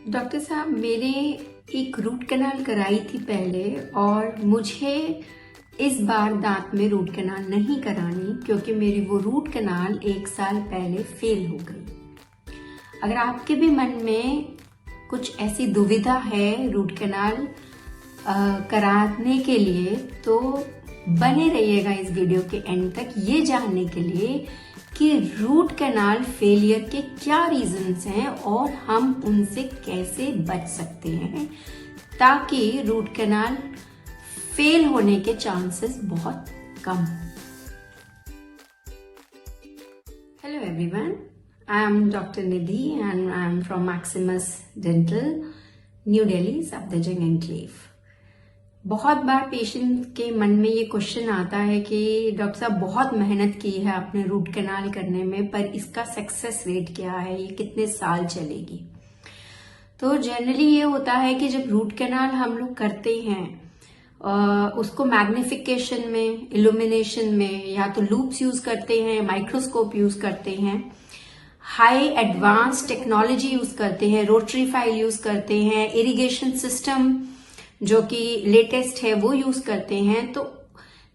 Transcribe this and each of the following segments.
Doctor साहब, मैंने एक रूट कैनाल कराई थी पहले और मुझे इस बार दांत में रूट कैनाल नहीं करानी क्योंकि मेरी वो रूट कैनाल 1 साल पहले फेल हो गई। अगर आपके भी मन में कुछ ऐसी दुविधा है रूट कैनाल कराने के लिए तो बने रहिएगा इस वीडियो के एंड तक, ये जानने के लिए कि रूट कैनाल फेलियर के क्या रीजंस हैं और हम उनसे कैसे बच सकते हैं ताकि रूट कैनाल फेल होने के चांसेस बहुत कम हो। Hello everyone, I am doctor Nidhi and I am from Maximus dental, new Delhi, Safdarjung enclave. बहुत बार पेशेंट के मन में ये क्वेश्चन आता है कि डॉक्टर साहब बहुत मेहनत की है आपने रूट कैनाल करने में, पर इसका सक्सेस रेट क्या है, ये कितने साल चलेगी। तो जनरली ये होता है कि जब रूट कैनाल हम लोग करते हैं उसको मैग्निफिकेशन में, इल्यूमिनेशन में या तो लूप्स यूज करते हैं, माइक्रोस्कोप यूज करते हैं, हाई एडवांस टेक्नोलॉजी यूज करते हैं, रोटरी फाइल यूज करते हैं, इरिगेशन सिस्टम जो कि लेटेस्ट है वो यूज करते हैं। तो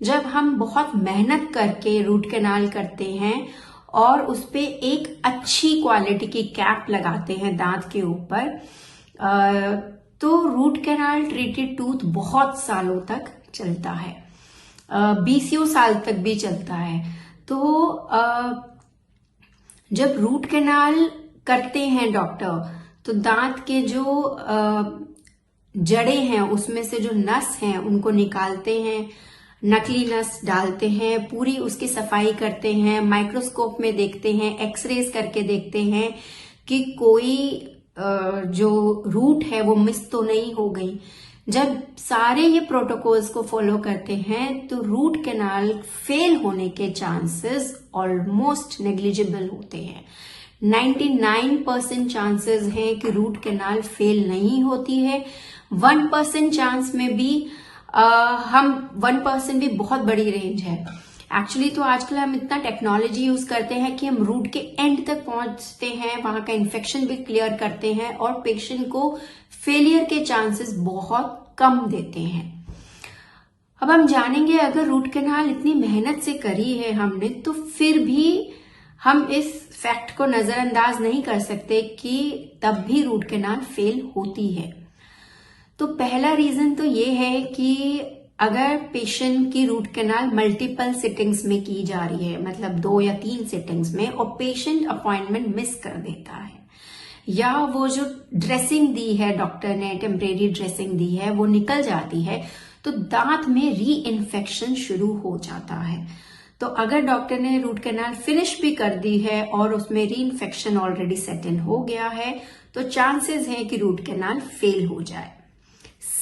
जब हम बहुत मेहनत करके रूट कैनाल करते हैं और उस पे एक अच्छी क्वालिटी की कैप लगाते हैं दांत के ऊपर, तो रूट कैनाल ट्रीटेड टूथ बहुत सालों तक चलता है, 20 साल तक भी चलता है। तो जब रूट कैनाल करते हैं डॉक्टर, तो दांत के जो जड़ें हैं उसमें से जो नस हैं उनको निकालते हैं, नकली नस डालते हैं, पूरी उसकी सफाई करते हैं, माइक्रोस्कोप में देखते हैं, एक्सरेज करके देखते हैं कि कोई जो रूट है वो मिस तो नहीं हो गई। जब सारे ये प्रोटोकॉल्स को फॉलो करते हैं तो रूट कैनाल फेल होने के चांसेस ऑलमोस्ट नेग्लिजिबल होते हैं। 99% चांसेस हैं कि रूट कैनाल फेल नहीं होती है। 1% चांस में भी हम 1% भी बहुत बड़ी रेंज है। एक्चुअली तो आजकल हम इतना टेक्नोलॉजी यूज करते हैं कि हम रूट के एंड तक पहुंचते हैं, वहां का इन्फेक्शन भी क्लियर करते हैं और पेशेंट को फेलियर के चांसेस बहुत कम देते हैं। अब हम जानेंगे अगर रूट कैनाल इतनी मेहनत से करी है हमने, तो फिर भी हम इस फैक्ट को नजरअंदाज नहीं कर सकते कि तब भी रूट कैनाल फेल होती है। तो पहला रीजन तो ये है कि अगर पेशेंट की रूट कैनाल मल्टीपल सिटिंग्स में की जा रही है, मतलब 2 या 3 सिटिंग्स में, और पेशेंट अपॉइंटमेंट मिस कर देता है, या वो जो ड्रेसिंग दी है डॉक्टर ने, टेम्परेरी ड्रेसिंग दी है, वो निकल जाती है, तो दांत में री इन्फेक्शन शुरू हो जाता है। तो अगर डॉक्टर ने रूट कैनाल फिनिश भी कर दी है और उसमें री इन्फेक्शन ऑलरेडी सेट इन हो गया है, तो चांसेस है कि रूट कैनाल फेल हो जाए।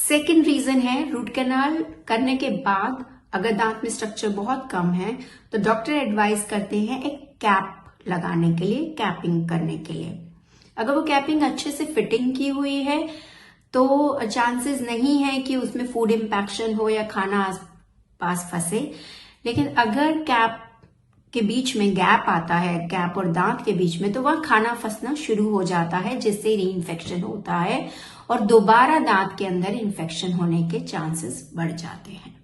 सेकेंड रीजन है, रूट कैनाल करने के बाद अगर दांत में स्ट्रक्चर बहुत कम है तो डॉक्टर एडवाइस करते हैं एक कैप लगाने के लिए, कैपिंग करने के लिए। अगर वो कैपिंग अच्छे से फिटिंग की हुई है तो चांसेस नहीं है कि उसमें फूड इंपैक्शन हो या खाना आसपास फंसे। लेकिन अगर कैप के बीच में गैप आता है, कैप और दांत के बीच में, तो वह खाना फंसना शुरू हो जाता है जिससे री इन्फेक्शन होता है और दोबारा दांत के अंदर इन्फेक्शन होने के चांसेस बढ़ जाते हैं।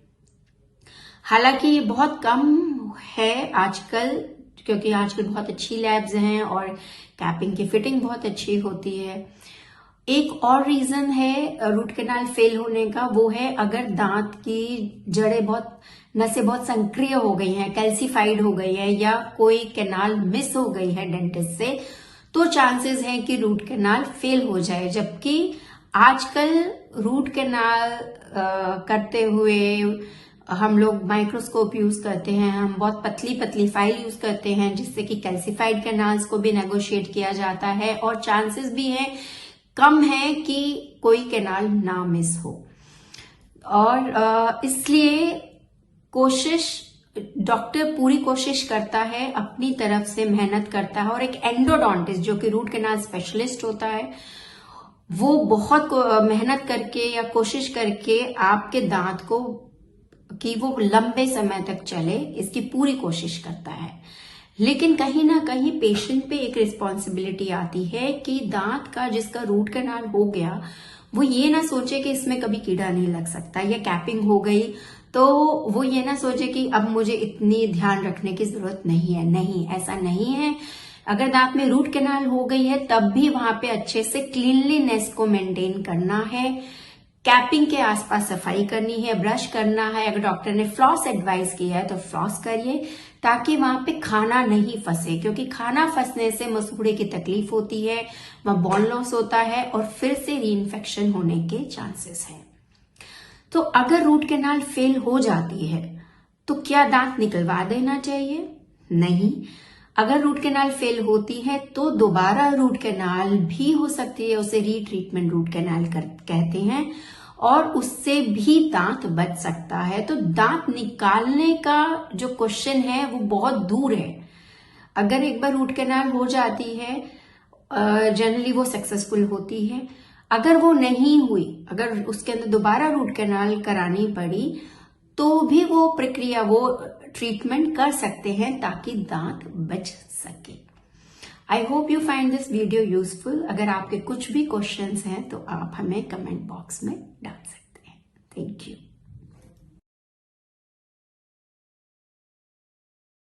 हालांकि ये बहुत कम है आजकल, क्योंकि आजकल बहुत अच्छी लैब्स हैं और कैपिंग की फिटिंग बहुत अच्छी होती है। एक और रीजन है रूट कैनाल फेल होने का, वो है अगर दांत की जड़ें नसें बहुत संक्रिय हो गई हैं, कैल्सिफाइड हो गई है, या कोई कैनाल मिस हो गई है डेंटिस्ट से, तो चांसेस हैं कि रूट कैनाल फेल हो जाए। जबकि आजकल रूट कैनाल करते हुए हम लोग माइक्रोस्कोप यूज करते हैं, हम बहुत पतली पतली फाइल यूज करते हैं जिससे कि कैल्सिफाइड कैनाल्स को भी नेगोशिएट किया जाता है और चांसेस भी है कम है कि कोई कैनाल ना मिस हो। और इसलिए डॉक्टर पूरी कोशिश करता है, अपनी तरफ से मेहनत करता है, और एक एंडोडोंटिस्ट जो कि रूट कैनाल स्पेशलिस्ट होता है, वो बहुत मेहनत करके या कोशिश करके आपके दांत को कि वो लंबे समय तक चले, इसकी पूरी कोशिश करता है। लेकिन कहीं ना कहीं पेशेंट पे एक रिस्पॉन्सिबिलिटी आती है कि दांत का जिसका रूट कैनाल हो गया वो ये ना सोचे कि इसमें कभी कीड़ा नहीं लग सकता, या कैपिंग हो गई तो वो ये ना सोचे कि अब मुझे इतनी ध्यान रखने की जरूरत नहीं है। नहीं, ऐसा नहीं है। अगर दांत में रूट कैनाल हो गई है तब भी वहां पे अच्छे से क्लीनलीनेस को मेंटेन करना है, कैपिंग के आसपास सफाई करनी है, ब्रश करना है। अगर डॉक्टर ने फ्लॉस एडवाइस किया है तो फ्लॉस करिए ताकि वहां पे खाना नहीं फंसे, क्योंकि खाना फंसने से मसूड़े की तकलीफ होती है, वहां बोन लॉस होता है और फिर से रीइंफेक्शन होने के चांसेस हैं। तो अगर रूट कैनाल फेल हो जाती है तो क्या दांत निकलवा देना चाहिए? नहीं। अगर रूट कैनाल फेल होती है तो दोबारा रूट कैनाल भी हो सकती है, उसे रीट्रीटमेंट रूट कैनाल कहते हैं, और उससे भी दांत बच सकता है। तो दांत निकालने का जो क्वेश्चन है वो बहुत दूर है। अगर एक बार रूट कैनाल हो जाती है जनरली वो सक्सेसफुल होती है। अगर वो नहीं हुई, अगर उसके अंदर दोबारा रूट कैनाल करानी पड़ी तो भी वो प्रक्रिया, वो ट्रीटमेंट कर सकते हैं ताकि दांत बच सके। I hope you find this video useful. अगर आपके कुछ भी क्वेश्चंस हैं तो आप हमें कमेंट बॉक्स में डाल सकते हैं। Thank you.